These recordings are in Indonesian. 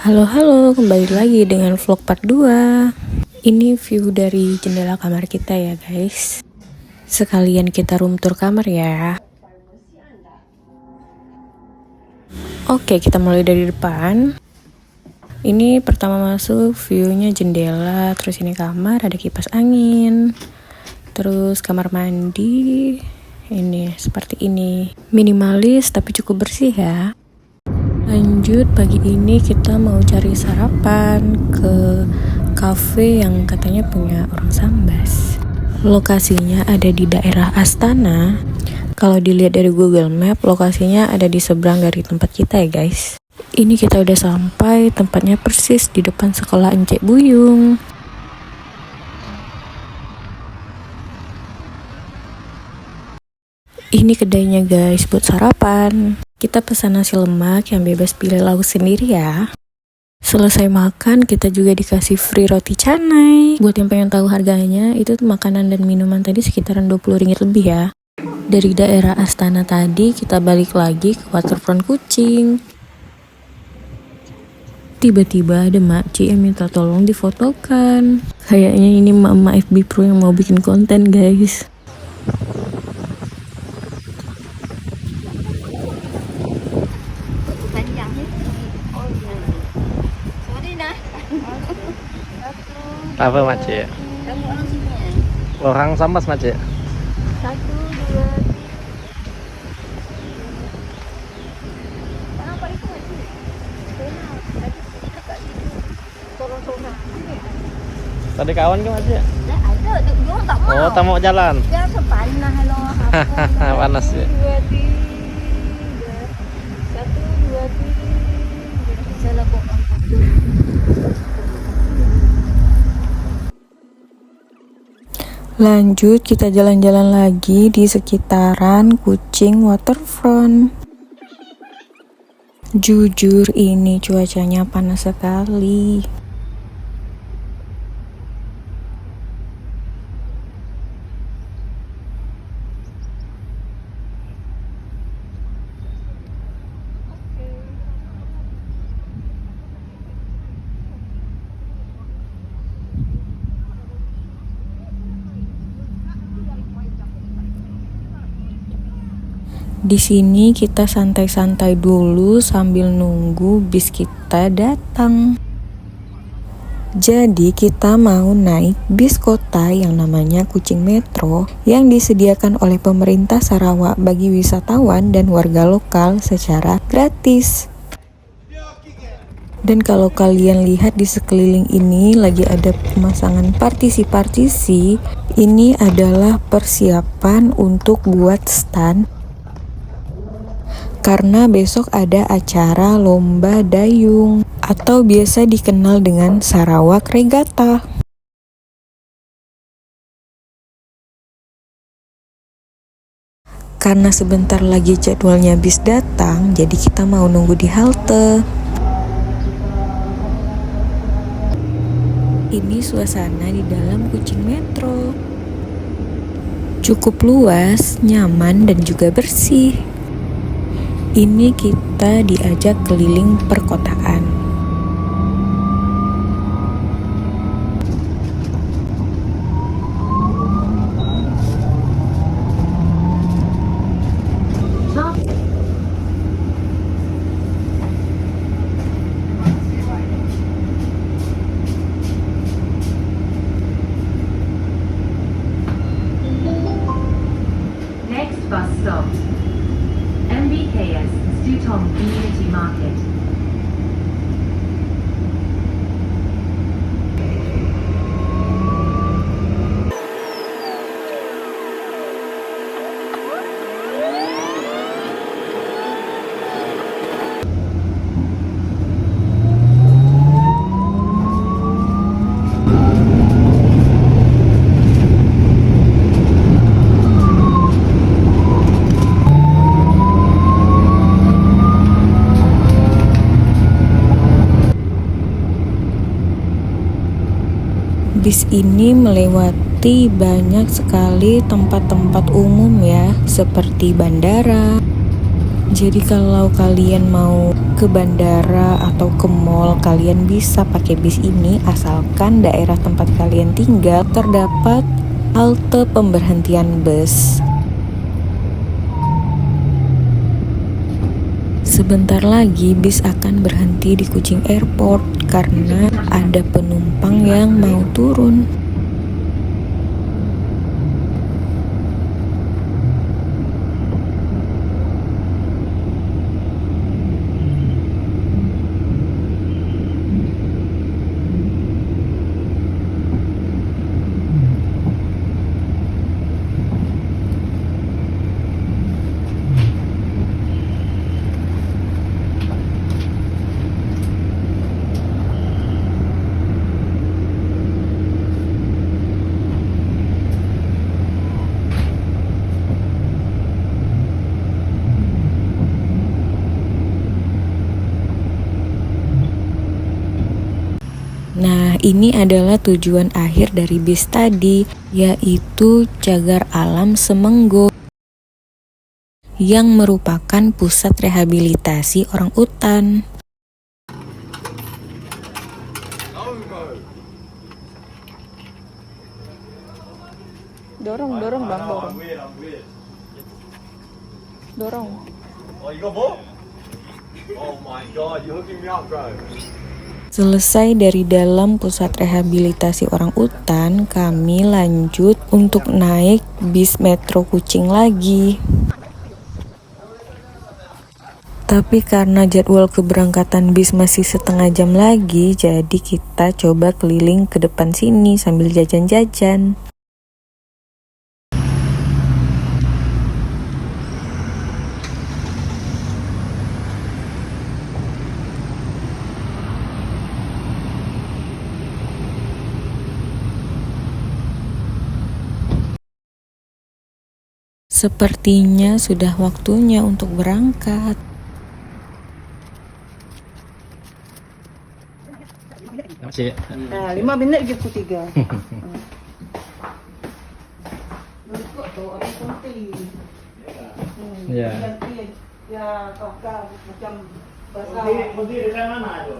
Halo, kembali lagi dengan vlog part 2. Ini view dari jendela kamar kita ya guys. Sekalian kita room tour kamar ya. Oke, kita mulai dari depan. Ini pertama masuk viewnya jendela, terus ini kamar, ada kipas angin. Terus kamar mandi, ini seperti ini. Minimalis tapi cukup bersih ya. Lanjut, pagi ini kita mau cari sarapan ke cafe yang katanya punya orang Sambas. Lokasinya ada di daerah Astana. Kalau dilihat dari Google Map, lokasinya ada di seberang dari tempat kita ya guys. Ini kita udah sampai, tempatnya persis di depan sekolah Encik Buyung. Ini kedainya guys, buat sarapan. Kita pesan nasi lemak yang bebas pilih lauk sendiri ya. Selesai makan, kita juga dikasih free roti canai. Buat yang pengen tahu harganya, itu makanan dan minuman tadi sekitaran Rp20 lebih ya. Dari daerah Astana tadi, kita balik lagi ke waterfront Kucing. Tiba-tiba ada makcik yang minta tolong difotokan. Kayaknya ini emak-emak FB Pro yang mau bikin konten guys. Apa makcik? Kamu orang sini ya? Orang Sambas makcik? 1, 2, 3. Kenapa itu makcik? Kakak sorang-sorang. Tadi kawan ke makcik? Ada, dia tak mau. Oh, tak mau jalan? Dia sepanah loh. Panas ya? 1, 2, 3. 1, 2, 3. Salah kok. Lanjut, kita jalan-jalan lagi di sekitaran Kucing Waterfront. Jujur ini cuacanya panas sekali. Di sini kita santai-santai dulu sambil nunggu bis kita datang. Jadi kita mau naik bis kota yang namanya Kucing Metro yang disediakan oleh pemerintah Sarawak bagi wisatawan dan warga lokal secara gratis. Dan kalau kalian lihat di sekeliling ini lagi ada pemasangan partisi-partisi, ini adalah persiapan untuk buat stand. Karena besok ada acara lomba dayung atau biasa dikenal dengan Sarawak Regatta. Karena sebentar lagi jadwalnya bis datang, jadi kita mau nunggu di halte. Ini suasana di dalam Kucing Metro. Cukup luas, nyaman, dan juga bersih. Ini kita diajak keliling perkotaan. Next bus stop, MBKS Stutong Community Market. Bis ini melewati banyak sekali tempat-tempat umum ya, seperti bandara, Jadi kalau kalian mau ke bandara atau ke mall, kalian bisa pakai bis ini asalkan daerah tempat kalian tinggal terdapat halte pemberhentian bus. Sebentar lagi bis akan berhenti di Kuching Airport karena ada penumpang yang mau turun. Nah, ini adalah tujuan akhir dari bis tadi, yaitu Cagar Alam Semenggo, yang merupakan pusat rehabilitasi orang utan. Dorong bang, dorong. Oh, you got more? Oh my god, you're hooking me up, bro. Selesai dari dalam pusat rehabilitasi orang utan, kami lanjut untuk naik bis Metro Kuching lagi. Tapi karena jadwal keberangkatan bis masih setengah jam lagi, jadi kita coba keliling ke depan sini sambil jajan-jajan. Sepertinya sudah waktunya untuk berangkat. Makcik. Nah, 5 minit je pukul 3. Ya. Ya, kakak macam bahasa. Berdiri dari mana tu?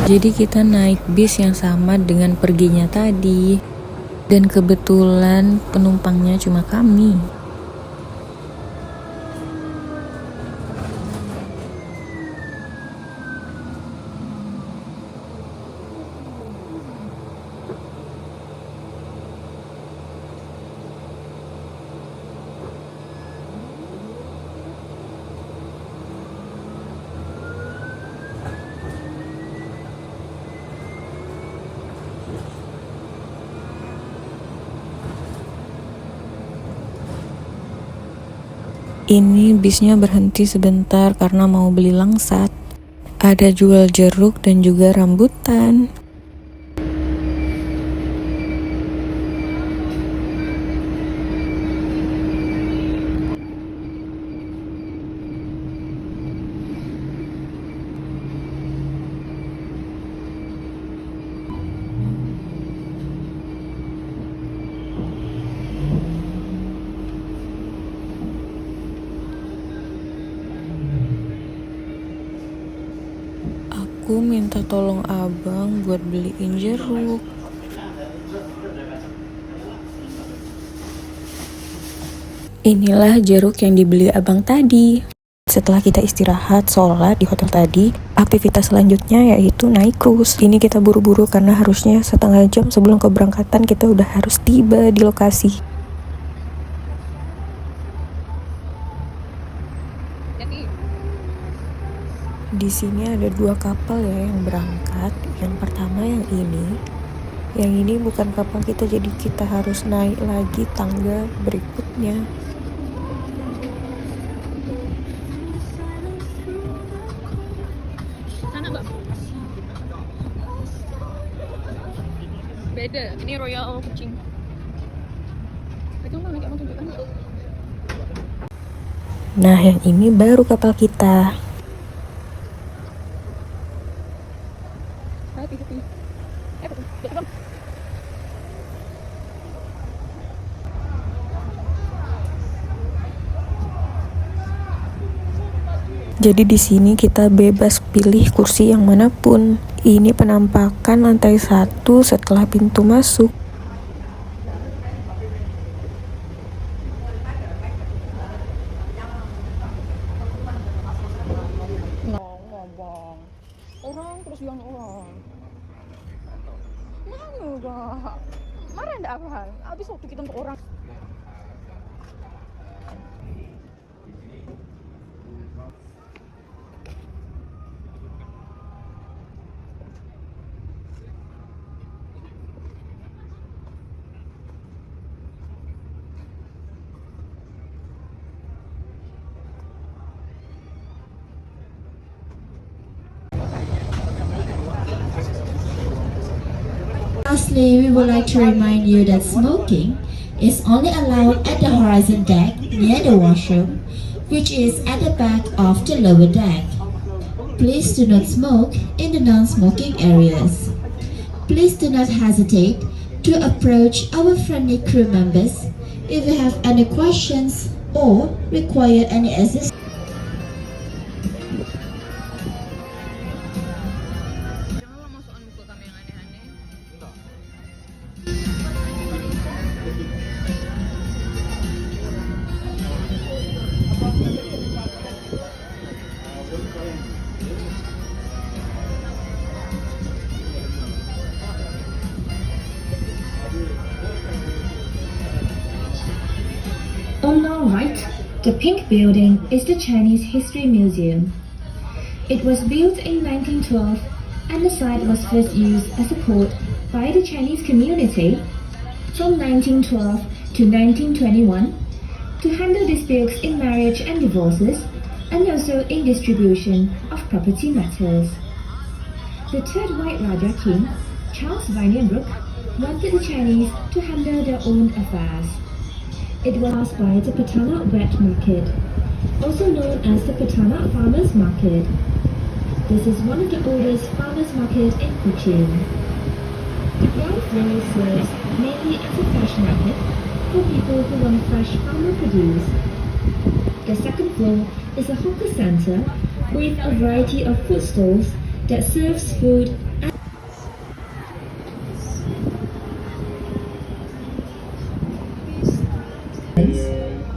Jadi kita naik bis yang sama dengan perginya tadi. Dan kebetulan penumpangnya cuma kami. Ini bisnya berhenti sebentar karena mau beli langsat. Ada jual jeruk dan juga rambutan. Aku minta tolong abang buat beliin jeruk. Inilah jeruk yang dibeli abang tadi. Setelah kita istirahat, sholat di hotel tadi, aktivitas selanjutnya yaitu naik cruise. Ini kita buru-buru karena harusnya setengah jam sebelum keberangkatan kita udah harus tiba di lokasi. Di sini ada 2 kapal ya yang berangkat. Yang pertama yang ini bukan kapal kita, jadi kita harus naik lagi tangga berikutnya. Beda. Ini Royal Kucing. Itu mana kayak mau tunjukkan? Nah, yang ini baru kapal kita. Jadi di sini kita bebas pilih kursi yang manapun. Ini penampakan lantai 1 setelah pintu masuk. Ngomong. Orang terus yang orang. Mana enggak? Marah enggak apa? Habis waktu kita untuk orang. Lastly, we would like to remind you that smoking is only allowed at the horizon deck near the washroom, which is at the back of the lower deck. Please do not smoke in the non-smoking areas. Please do not hesitate to approach our friendly crew members if you have any questions or require any assistance. On our right, the pink building is the Chinese History Museum. It was built in 1912 and the site was first used as a court by the Chinese community from 1912 to 1921 to handle disputes in marriage and divorces and also in distribution of property matters. The third White Raja king, Charles Vinebrook, wanted the Chinese to handle their own affairs. It was by the Patana Wet Market, also known as the Patana Farmers Market. This is one of the oldest farmers market in Kuching. The ground floor serves mainly as a fresh market for people who want fresh farmer produce. The second floor is a hawker center with a variety of food stalls that serves food and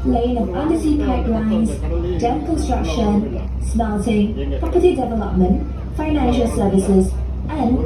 laying of undersea pipelines, dam construction, smelting, property development, financial services, and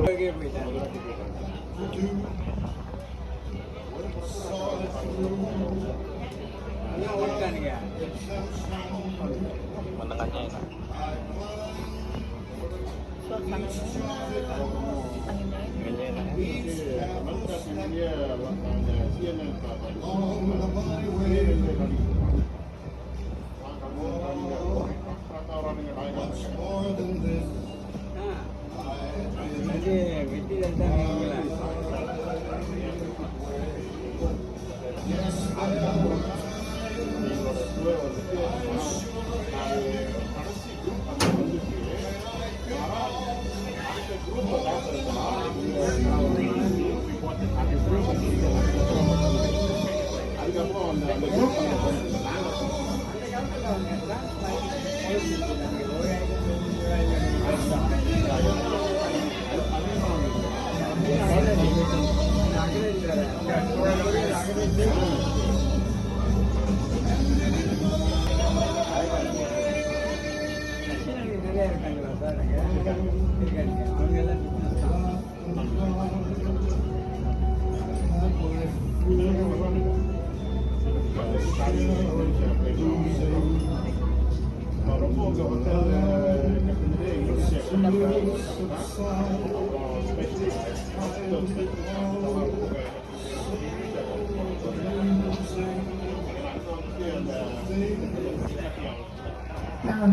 Now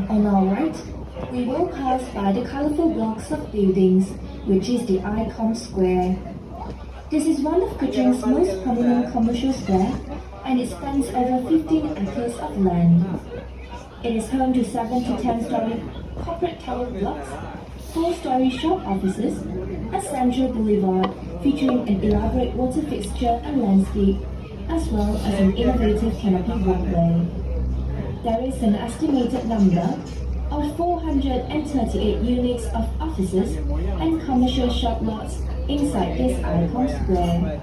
on our right, we will pass by the colorful blocks of buildings, which is the Icon Square. This is one of Kuching's most prominent commercial square, and it spans over 15 acres of land. It is home to 7 to 10-story corporate tower blocks, 4-story shop offices, a central boulevard featuring an elaborate water fixture and landscape, as well as an innovative canopy walkway. There is an estimated number of 438 units of offices and commercial shop lots inside this Icon Square.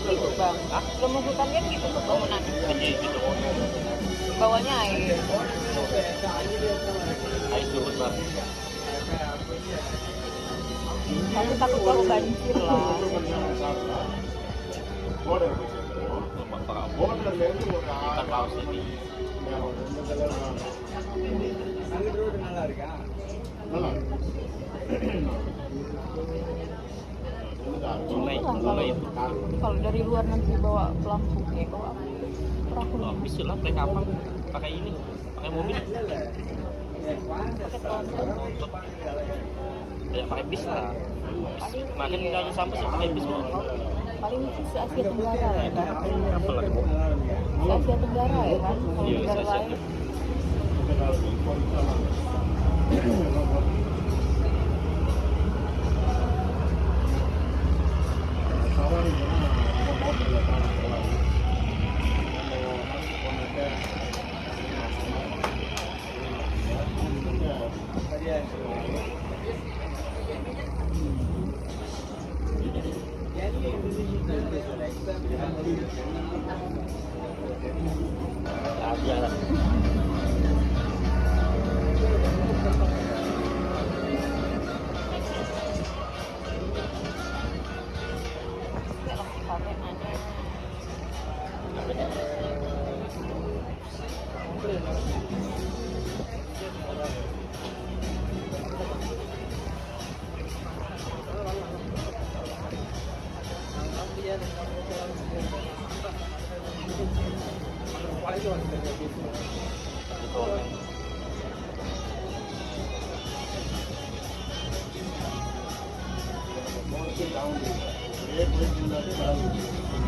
Gitu bang, rumah hutan kan gitu tuh bangunan. Bawahnya air. Air surut lah. Aku takut kalau banjir lah. Kita kaos ini. Mulai itu. Kalau dari luar nanti bawa pelampung, bawa perahu. Oh, bisa lah pakai kapal, pakai ini, pakai mobil. Ya pakai bis lah. Makin kita aja sampai sih pakai bis. Paling itu se Asia Tenggara ya kan? Apa lagi? Se Asia Tenggara ya kan? Kalau Iya, negara se-Asia. lain. Ada.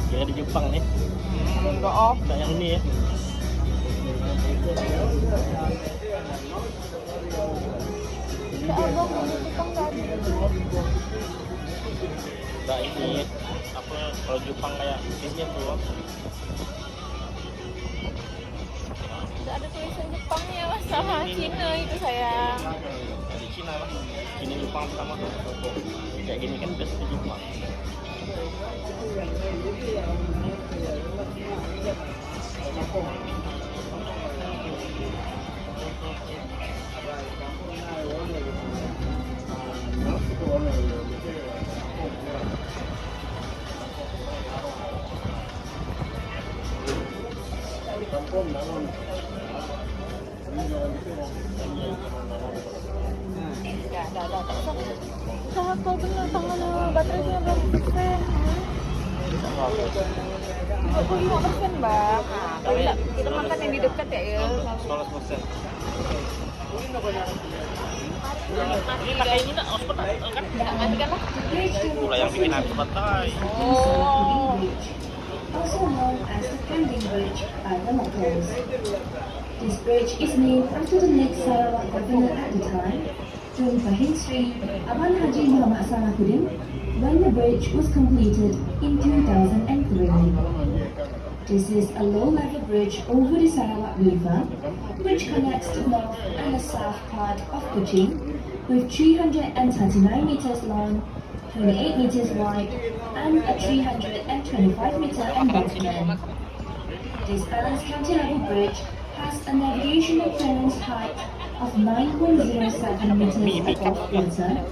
Kayak di Jepang nih. Enggak off. Kayak yang ini ya. Enggak abang, di Jepang nggak ada. Nah ini apa kalau Jepang kayak bisnya tuh. Nggak ada tulisan Jepangnya, masalah Cina itu sayang. Di Cina lah. Ini Jepang sama tuh. Kayak gini kan biasa di Jepang. Usaha kau bener tangan baterainya berapa persen? 25% bang. Kita makan yang di dekat ya 12%. Ini pakai ini nak ospot kan? Matikan lah. Pula yang bikin habis baterai. Oh. Also known as the Pending Bridge by the locals. This bridge is named after the late Sarawak governor at the time, Tun Fahim Sri Aban Haji Muhammad Salahuddin, when the bridge was completed in 2003. This is a low-level bridge over the Sarawak River, which connects the north and the south part of Kuching, with 339 meters long, 28 meters wide, and a 325-meter embankment. This balanced county-level bridge has a navigational clearance height of 9.07 meters above water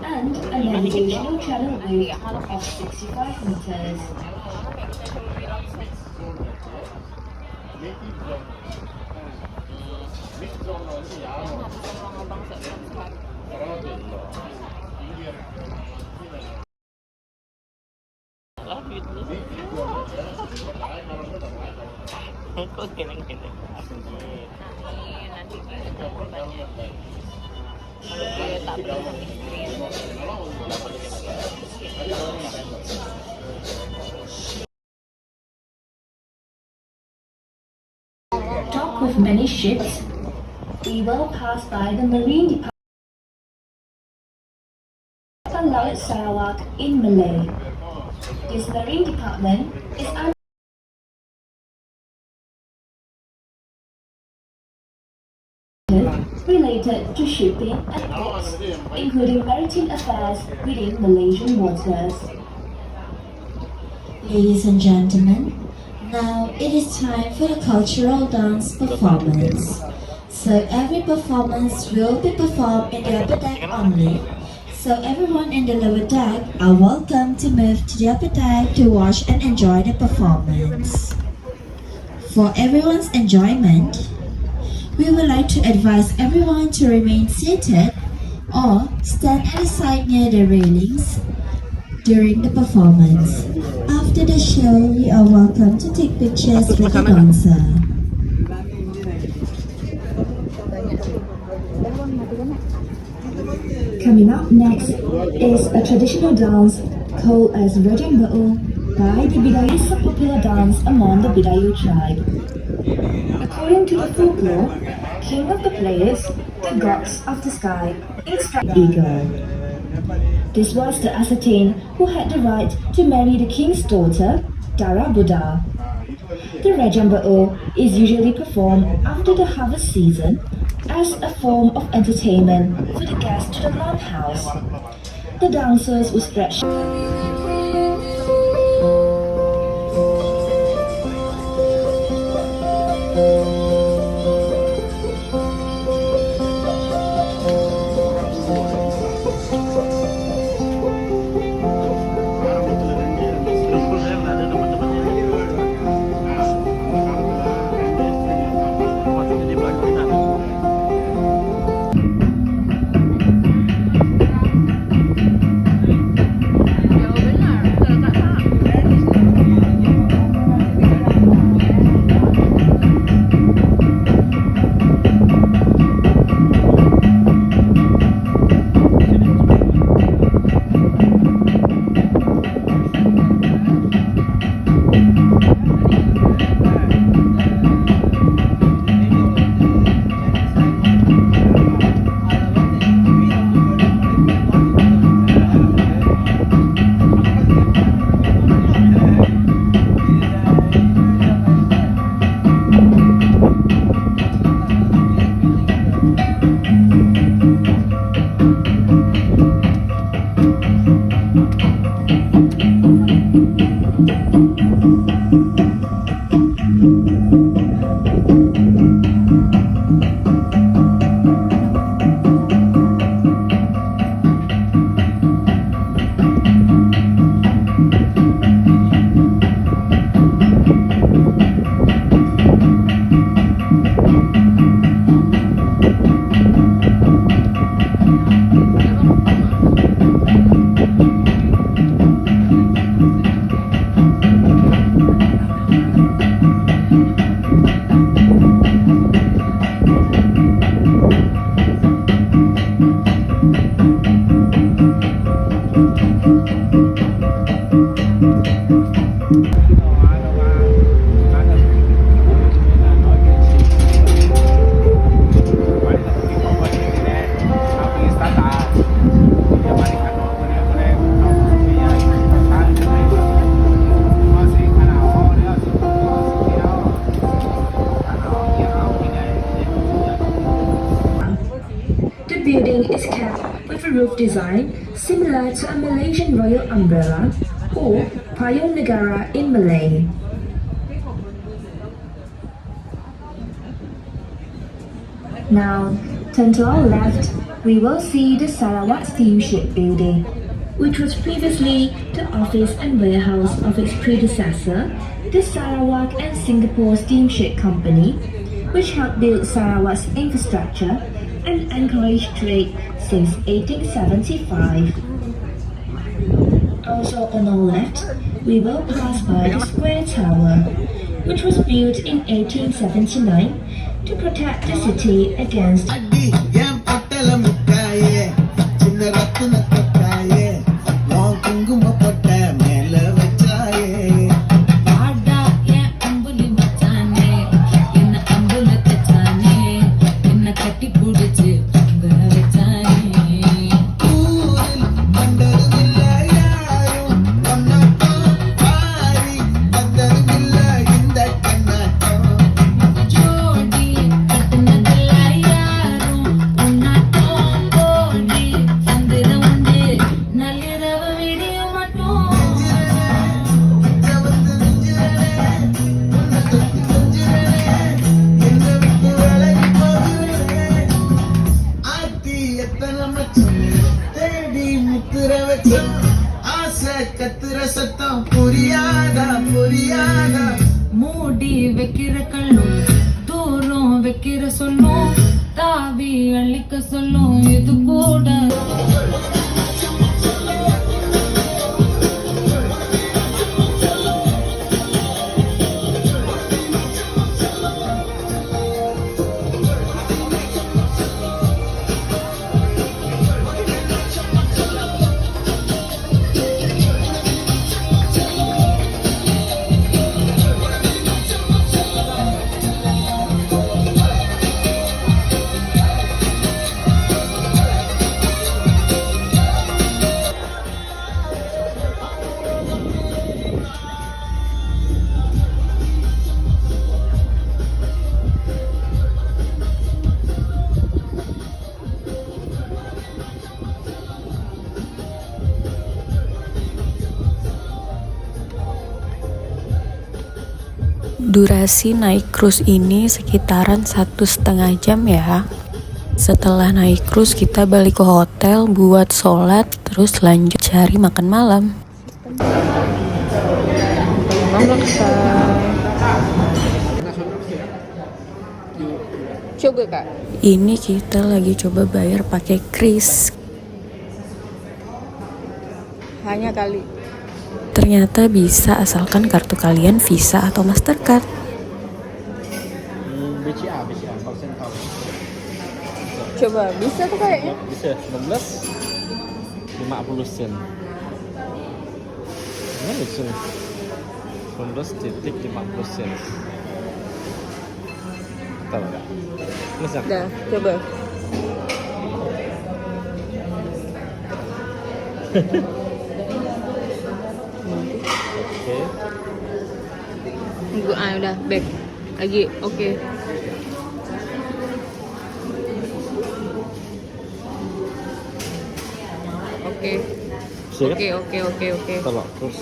and a navigational channel width of 65 meters. Kok gini-gini? Docked with many ships, we will pass by the Marine Department of Laut Sarawak in Malay. This Marine Department is related to shipping and ports, including maritime affairs within Malaysian waters. Ladies and gentlemen, now it is time for the cultural dance performance. So every performance will be performed in the upper deck only. So everyone in the lower deck are welcome to move to the upper deck to watch and enjoy the performance. For everyone's enjoyment, we would like to advise everyone to remain seated or stand at the side near the railings during the performance. After the show, you are welcome to take pictures with the dancer. Coming up next is a traditional dance called as Rajang Ba'u by the Bidayuh, a popular dance among the Bidayuh tribe. According to the folklore, king of the players, the gods of the sky, instruct eagle. This was the Assatin who had the right to marry the king's daughter, Dara Buddha. The Rajang Ba'u is usually performed after the harvest season as a form of entertainment for the guests to the lawn house. The dancers will stretch building is capped with a roof design similar to a Malaysian royal umbrella or Payung Negara in Malay. Now, turn to our left, we will see the Sarawak Steamship Building, which was previously the office and warehouse of its predecessor, the Sarawak and Singapore Steamship Company, which helped build Sarawak's infrastructure and encouraged trade since 1875. Also on our left, we will pass by the Square Tower, which was built in 1879 to protect the city against மூடி வைக்கிற கல்லும் தூரம் வைக்கிற சொல்லும் தாவி அள்ளிக்க சொல்லும் இது கூட Durasi naik cruise ini sekitaran 1,5 jam ya. Setelah naik cruise kita balik ke hotel buat sholat, terus lanjut cari makan malam. Coba Kak. Ini kita lagi coba bayar pakai kris. Hanya kali. Ternyata bisa asalkan kartu kalian Visa atau Mastercard. BCA persen tahu. Coba bisa tuh kayaknya. Bisa 19 50 sen. Ini lucu nih. 19.50 sen. Tahu enggak? Masa? Dah, coba. Oke. Tunggu, udah back. Lagi, oke. Oke. Siap? Oke. Tolak terus.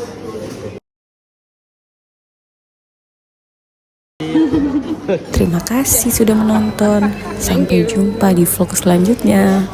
Terima kasih sudah menonton. Sampai jumpa di vlog selanjutnya.